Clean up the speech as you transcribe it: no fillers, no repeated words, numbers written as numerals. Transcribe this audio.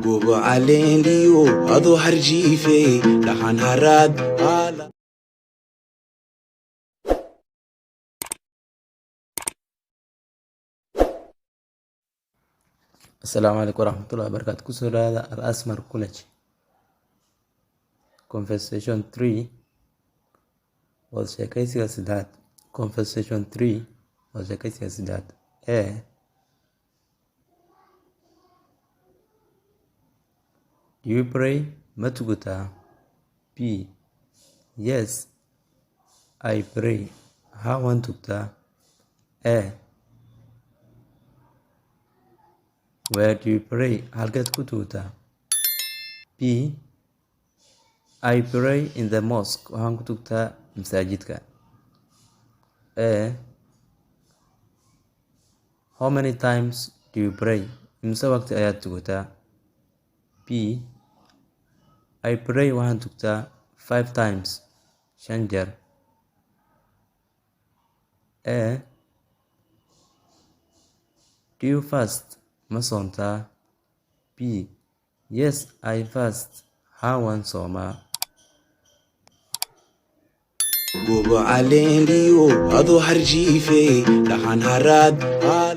Bobo Alendio, Ado Harjife, Lahan Harad, Ala. Assalamu alaikum warahmatullahi wabarakatuh. Kusura Al-Asmar College. Conversation 3 wadasheykaysiga sidaad. Conversation 3 wadasheykaysiga sidaad. A. Do you pray? Ma tukataa? B. Yes, I pray. Haa waan tukataa. A. Where do you pray? Halkeed ku tukataa? B. I pray in the mosque. Waxaan ku tukataa masaajidka. A. How many times do you pray? Imse waqti ayaad tukataa? B. I pray waxaan tukataa 5 times. 5 jeer. A. Do you fast? Ma soontaa? B. Yes, I fast. Haa waan soomaa. Bobo Alendio, Ado Harjife, Lahan Harad, Ala.